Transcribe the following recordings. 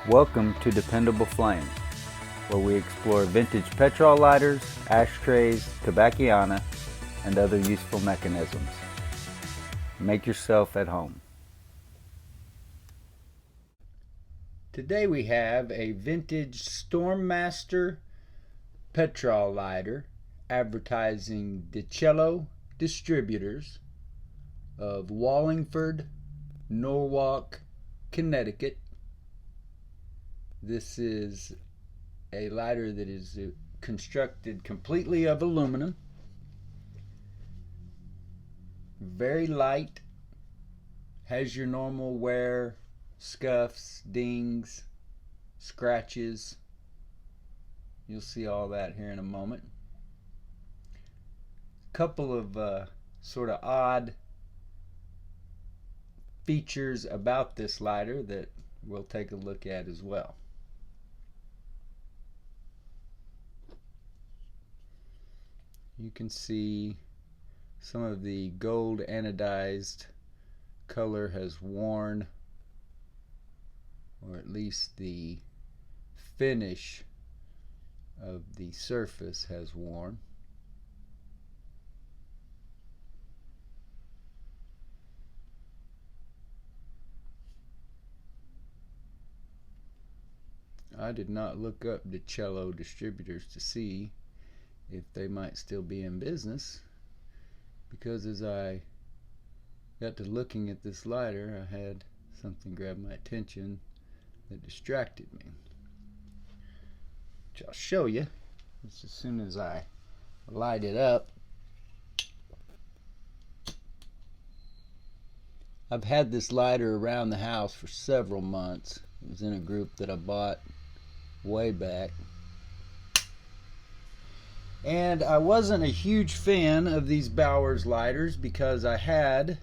Welcome to Dependable Flame, where we explore vintage petrol lighters, ashtrays, tobacciana, and other useful mechanisms. Make yourself at home. Today we have a vintage Stormmaster petrol lighter advertising DICHELLO Distributors of Wallingford, Norwalk, Connecticut. This is a lighter that is constructed completely of aluminum, very light, has your normal wear, scuffs, dings, scratches. You'll see all that here in a moment. A couple of sort of odd features about this lighter that we'll take a look at as well. You can see some of the gold anodized color has worn, or at least the finish of the surface has worn. I did not look up DICHELLO Distributors to see if they might still be in business, because as I got to looking at this lighter, I had something grab my attention that distracted me, which I'll show you just as soon as I light it up. I've had this lighter around the house for several months. It was in a group that I bought way back, and I wasn't a huge fan of these Bowers lighters because I had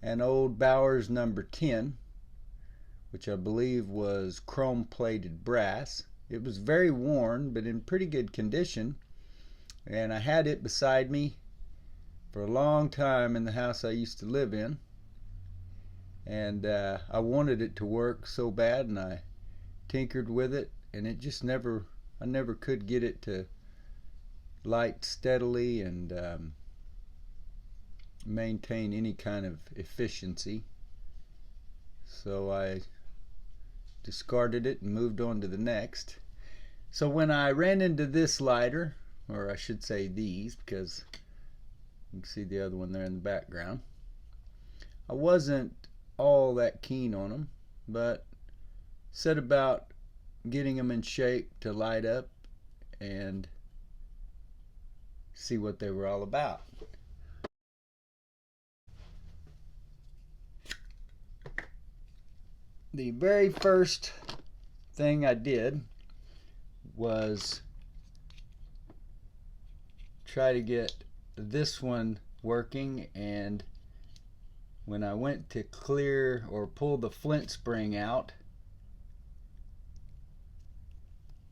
an old Bowers number 10, which I believe was chrome plated brass. It was very worn but in pretty good condition, and I had it beside me for a long time in the house I used to live in, and I wanted it to work so bad, and I tinkered with it, and it just I never could get it to light steadily and maintain any kind of efficiency. So I discarded it and moved on to the next. So when I ran into this lighter, or I should say these, because you can see the other one there in the background, I wasn't all that keen on them, but set about getting them in shape to light up and see what they were all about. The very first thing I did was try to get this one working, and when I went to clear or pull the flint spring out,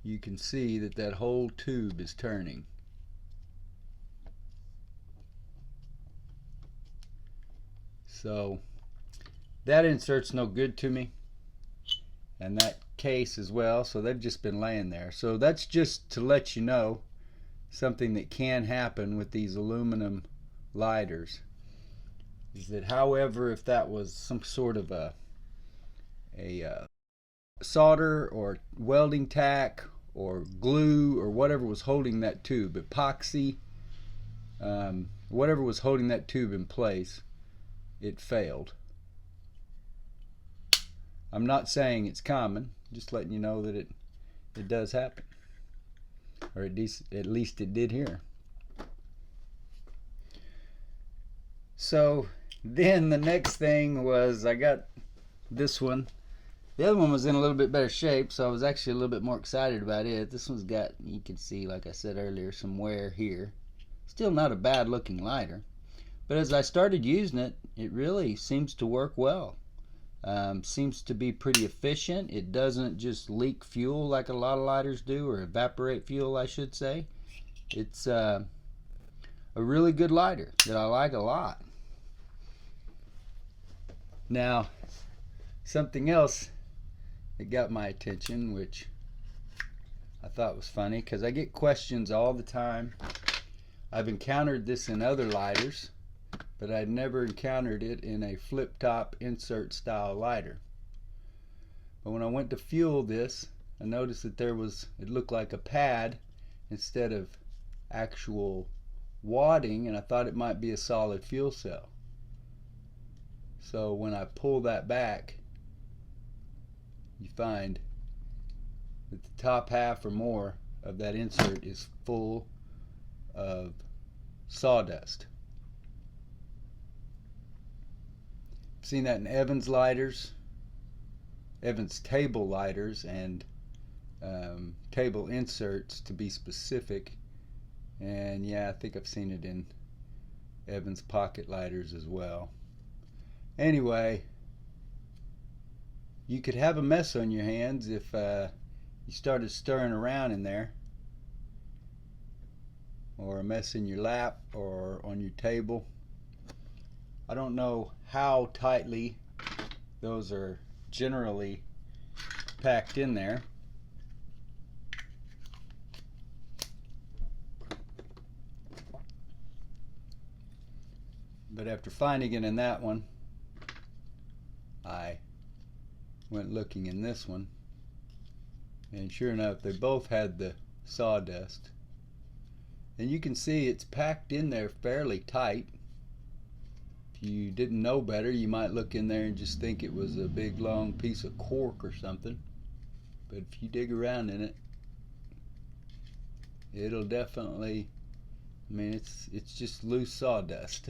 you can see that that whole tube is turning. So that insert's no good to me, and that case as well, so they've just been laying there. So that's just to let you know something that can happen with these aluminum lighters, is that however, if that was some sort of a solder or welding tack or glue or whatever was holding that tube, epoxy, whatever was holding that tube in place, it failed. I'm not saying it's common, just letting you know that it does happen, or at least it did here. So then the next thing was I got this one. The other one was in a little bit better shape, so I was actually a little bit more excited about it. This one's got, you can see, like I said earlier, some wear here. Still not a bad looking lighter, but as I started using it, it really seems to work well. Seems to be pretty efficient. It doesn't just leak fuel like a lot of lighters do, or evaporate fuel I should say. It's a really good lighter that I like a lot. Now, something else it got my attention, which I thought was funny because I get questions all the time. I've encountered this in other lighters, but I'd never encountered it in a flip top insert style lighter. But when I went to fuel this, I noticed that it looked like a pad instead of actual wadding, and I thought it might be a solid fuel cell. So when I pull that back, you find that the top half or more of that insert is full of sawdust. I've seen that in Evans lighters, Evans table lighters, and table inserts to be specific. And yeah, I think I've seen it in Evans pocket lighters as well. Anyway, you could have a mess on your hands if you started stirring around in there, or a mess in your lap or on your table. I don't know how tightly those are generally packed in there. But after finding it in that one, I went looking in this one, and sure enough, they both had the sawdust. And you can see it's packed in there fairly tight. If you didn't know better, you might look in there and just think it was a big long piece of cork or something. But if you dig around in it, it'll definitely, I mean, it's just loose sawdust.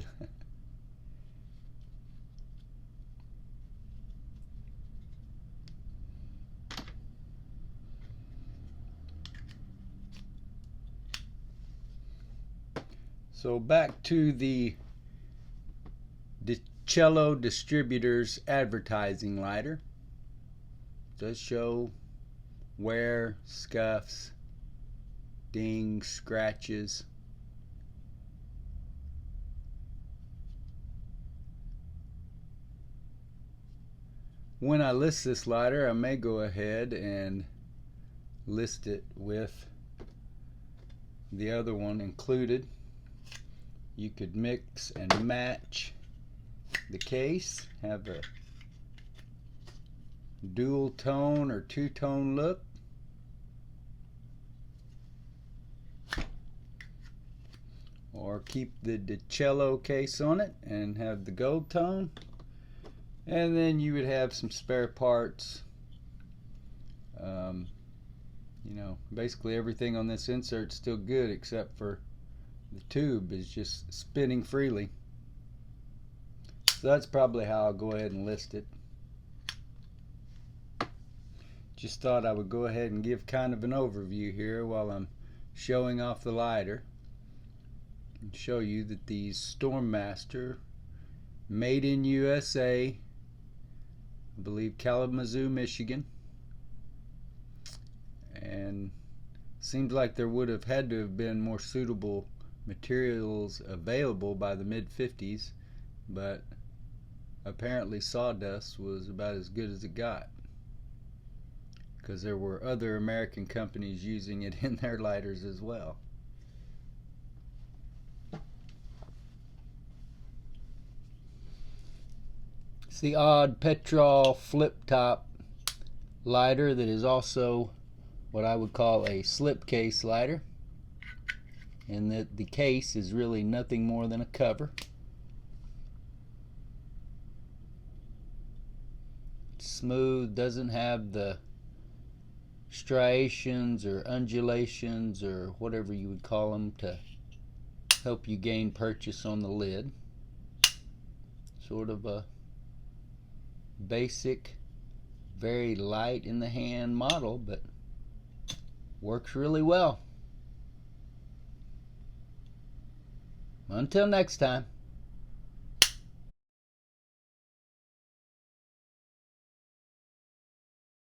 So back to the DICHELLO Distributors advertising lighter. It does show wear, scuffs, dings, scratches. When I list this lighter, I may go ahead and list it with the other one included. You could mix and match the case, have a dual tone or two-tone look. Or keep the DICHELLO case on it and have the gold tone. And then you would have some spare parts. You know, basically everything on this insert is still good except for the tube is just spinning freely. So that's probably how I'll go ahead and list it. Just thought I would go ahead and give kind of an overview here while I'm showing off the lighter, and show you that these Stormmaster, made in USA, I believe Kalamazoo, Michigan, and seems like there would have had to have been more suitable materials available by the mid-50s, but apparently sawdust was about as good as it got, because there were other American companies using it in their lighters as well. It's the odd Petrol flip top lighter that is also what I would call a slipcase lighter, and that the case is really nothing more than a cover. It's smooth, doesn't have the striations or undulations or whatever you would call them to help you gain purchase on the lid. Sort of a basic, very light in the hand model, but works really well. Until next time.